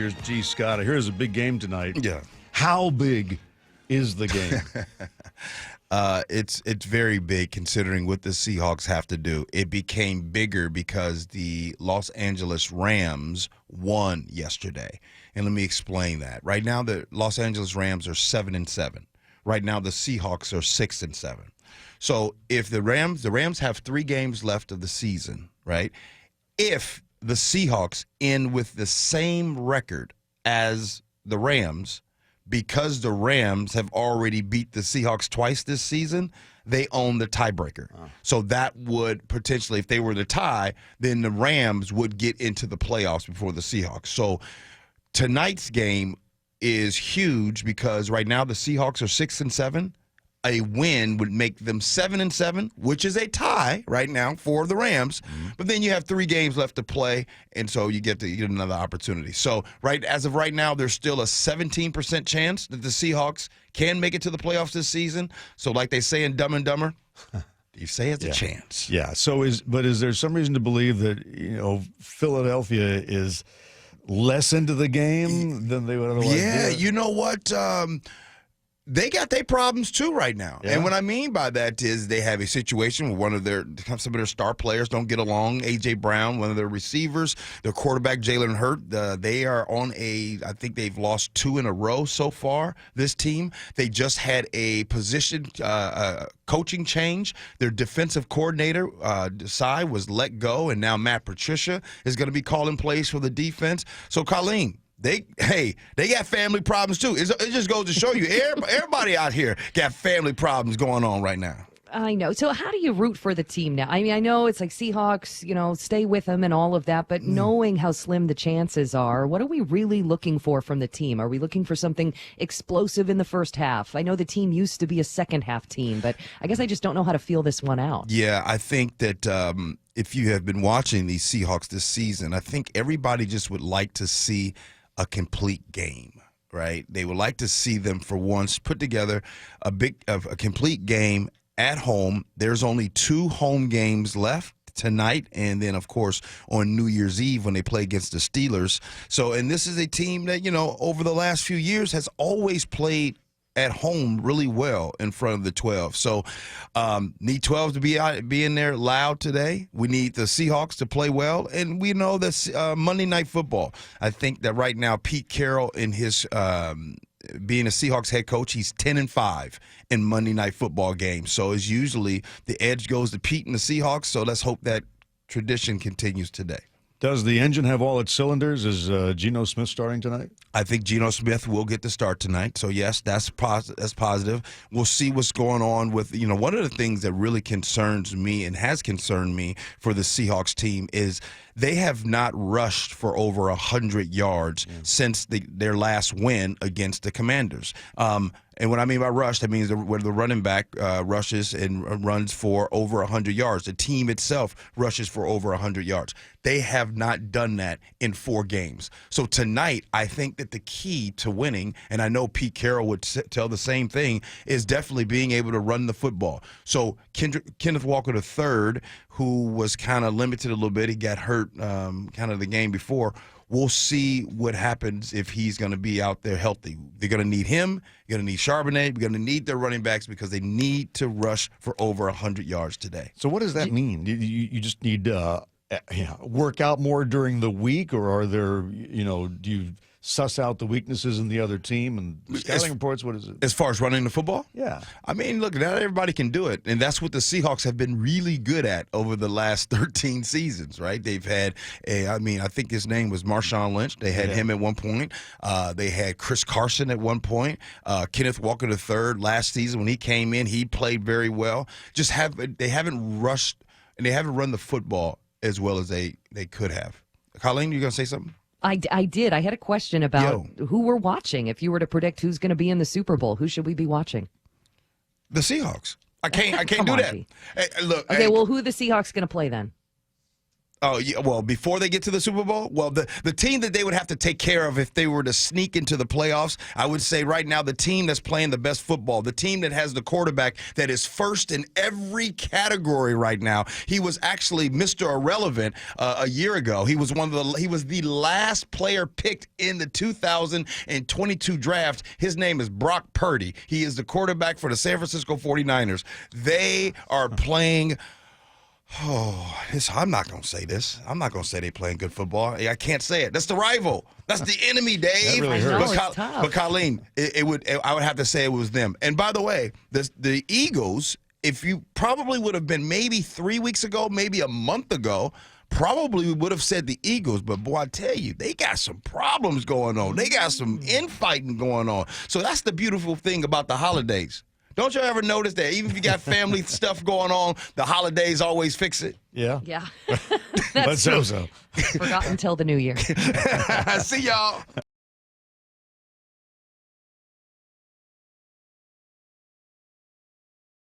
Here's G. Scott. Here's a big game tonight. Yeah. How big is the game? It's very big considering what the Seahawks have to do. It became bigger because the Los Angeles Rams won yesterday. And let me explain that. Right now, the Los Angeles Rams are 7-7. Right now, the Seahawks are 6-7. So if the Rams have 3 games left of the season, right? If the Seahawks end with the same record as the Rams, because the Rams have already beat the Seahawks twice this season, they own the tiebreaker. So that would potentially, if they were to tie, then the Rams would get into the playoffs before the Seahawks. So tonight's game is huge because right now the Seahawks are 6-7. A win would make them 7-7, which is a tie right now for the Rams. But then you have 3 games left to play, and so you get another opportunity. So as of right now, there's still a 17% chance that the Seahawks can make it to the playoffs this season. So like they say in Dumb and Dumber, you say it's a chance. Yeah. So is there some reason to believe that Philadelphia is less into the game than they would otherwise? Yeah. be? You know what? They got their problems too right now. Yeah. And what I mean by that is they have a situation where some of their star players don't get along. A.J. Brown, one of their receivers, their quarterback, Jalen Hurt, they are on I think they've lost 2 in a row so far, this team. They just had a position coaching change. Their defensive coordinator, Desai, was let go, and now Matt Patricia is going to be calling plays for the defense. So, Colleen, They got family problems too. It just goes to show you, everybody out here got family problems going on right now. I know. So how do you root for the team now? I mean, I know it's like Seahawks, stay with them and all of that, but knowing how slim the chances are, what are we really looking for from the team? Are we looking for something explosive in the first half? I know the team used to be a second half team, but I guess I just don't know how to feel this one out. Yeah, I think that if you have been watching these Seahawks this season, I think everybody just would like to see a complete game, right? They would like to see them for once put together a complete game at home. There's only 2 home games left tonight, and then of course on New Year's Eve when they play against the Steelers. So, and this is a team that over the last few years has always played at home really well in front of the 12. So need 12 to be in there loud today. We need the Seahawks to play well, and we know that's Monday Night Football. I think that right now Pete Carroll, in his being a Seahawks head coach, he's 10-5 in Monday Night Football games. So it's usually the edge goes to Pete and the Seahawks. So let's hope that tradition continues today. Does the engine have all its cylinders? Is Geno Smith starting tonight? I think Geno Smith will get the start tonight. So, yes, that's positive. We'll see what's going on with, one of the things that really concerns me and has concerned me for the Seahawks team is they have not rushed for over 100 yards since their last win against the Commanders. And what I mean by rush, that means where the running back rushes and runs for over 100 yards. The team itself rushes for over 100 yards. They have not done that in 4 games. So tonight, I think that the key to winning, and I know Pete Carroll would tell the same thing, is definitely being able to run the football. So Kenneth Walker III, who was kind of limited a little bit, he got hurt kind of the game before. We'll see what happens if he's going to be out there healthy. They're going to need him. You're going to need Charbonnet. You're going to need their running backs because they need to rush for over 100 yards today. So what does that mean? You just need work out more during the week, or are there, do you suss out the weaknesses in the other team and scouting reports? What is it? As far as running the football? Yeah. I mean, look, not everybody can do it, and that's what the Seahawks have been really good at over the last 13 seasons, right? They've had I think his name was Marshawn Lynch. They had him at one point. They had Chris Carson at one point. Kenneth Walker III last season when he came in, he played very well. They haven't rushed and they haven't run the football as well as they could have. Colleen, you going to say something? I did. I had a question about who we're watching. If you were to predict who's going to be in the Super Bowl, who should we be watching? The Seahawks. I can't do that. Hey, look. Okay, well, who are the Seahawks going to play then? Oh, yeah, well, before they get to the Super Bowl? Well, the team that they would have to take care of if they were to sneak into the playoffs, I would say right now the team that's playing the best football, the team that has the quarterback that is first in every category right now. He was actually Mr. Irrelevant a year ago. He was the last player picked in the 2022 draft. His name is Brock Purdy. He is the quarterback for the San Francisco 49ers. They are playing. I'm not going to say this. I'm not going to say they playing good football. I can't say it. That's the rival. That's the enemy, Dave. That really I know, hurts. it's tough. But Colleen, I would have to say it was them. And by the way, the Eagles, if you probably would have been maybe 3 weeks ago, maybe a month ago, probably would have said the Eagles. But boy, I tell you, they got some problems going on. They got some infighting going on. So that's the beautiful thing about the holidays. Don't you ever notice that even if you got family stuff going on, the holidays always fix it? Yeah. Yeah. Let's hope so. Forgot until the new year. See y'all.